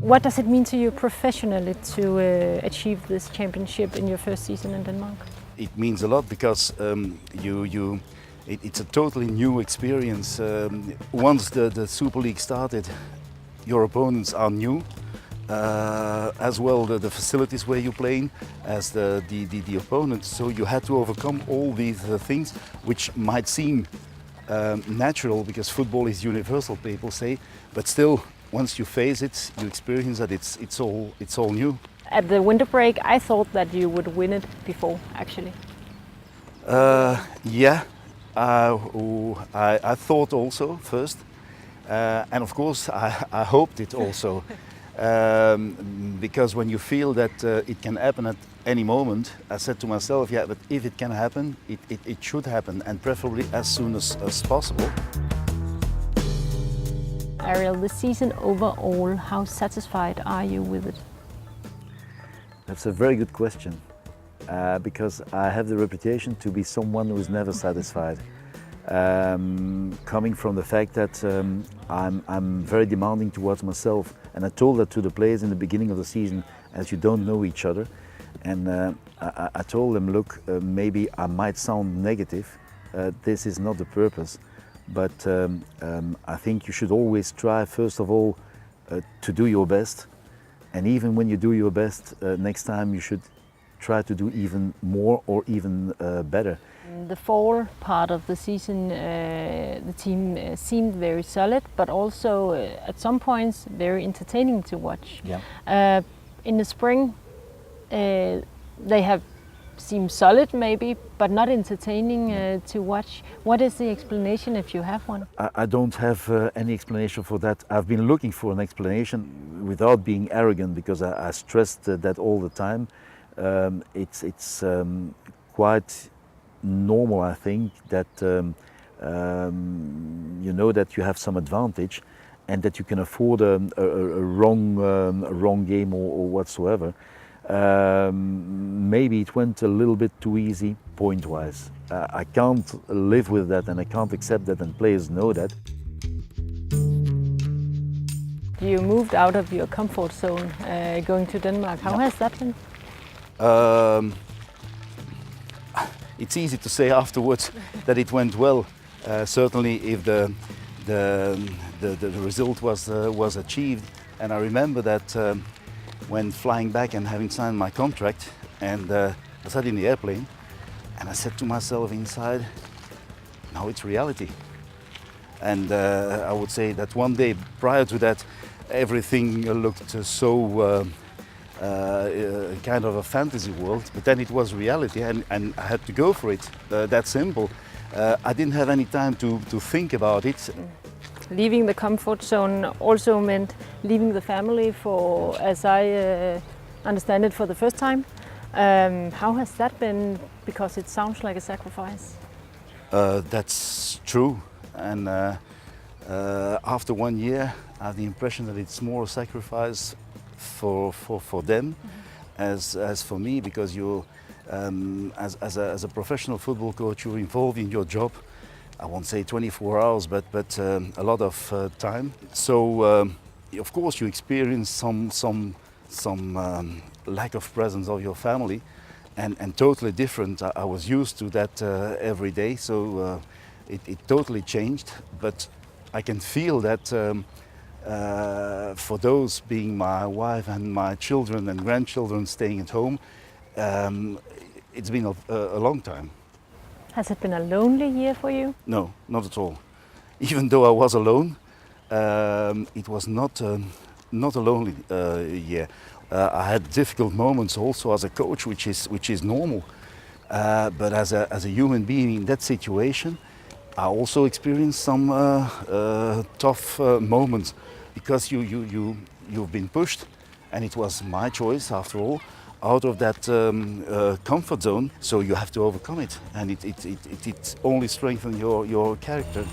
What does it mean to you professionally to achieve this championship in your first season in Denmark? It means a lot because it's a totally new experience. Once the Super League started, your opponents are new. As well the facilities where you're playing as the opponent. So you had to overcome all these things which might seem natural because football is universal, people say, but still once you face it, you experience that it's all new. At the winter break, I thought that you would win it before, actually. Yeah, I thought also first, and of course I hoped it also, because when you feel that it can happen at any moment, I said to myself, yeah, but if it can happen, it should happen, and preferably as soon as possible. Ariël, the season overall, how satisfied are you with it? That's a very good question, because I have the reputation to be someone who is never satisfied. Coming from the fact that I'm very demanding towards myself, and I told that to the players in the beginning of the season, as you don't know each other, and I told them, look, maybe I might sound negative, this is not the purpose, but I think you should always try, first of all, to do your best. And even when you do your best, next time you should try to do even more or even better. In the fall part of the season, the team seemed very solid, but also at some points very entertaining to watch. Yeah. In the spring, they have seemed solid maybe, but not entertaining to watch. What is the explanation, if you have one? I don't have any explanation for that. I've been looking for an explanation without being arrogant, because I stressed that all the time. It's quite normal, I think, that you know that you have some advantage and that you can afford a wrong game or whatsoever. Maybe it went a little bit too easy point-wise. I can't live with that, and I can't accept that, and players know that. You moved out of your comfort zone going to Denmark. How has that been? It's easy to say afterwards that it went well. Certainly, if the result was achieved, and I remember that when flying back and having signed my contract, and I sat in the airplane, and I said to myself inside, now it's reality. And I would say that one day prior to that, everything looked so kind of a fantasy world, but then it was reality, and I had to go for it. That simple. I didn't have any time to think about it. Leaving the comfort zone also meant leaving the family for, as I understand it, for the first time. How has that been? Because it sounds like a sacrifice. That's true, and after 1 year, I have the impression that it's more a sacrifice for them, as for me, because you, as a professional football coach, you're involved in your job. I won't say 24 hours, but a lot of time. So of course you experience some lack of presence of your family, and totally different. I was used to that every day, so it totally changed. But I can feel that for those, being my wife and my children and grandchildren staying at home, it's been a long time. Has it been a lonely year for you? No, not at all. Even though I was alone, it was not a lonely year. I had difficult moments also as a coach, which is normal. But as a human being in that situation, I also experienced some tough moments, because you've been pushed, and it was my choice after all, out of that comfort zone. So you have to overcome it, and it only strengthens your character.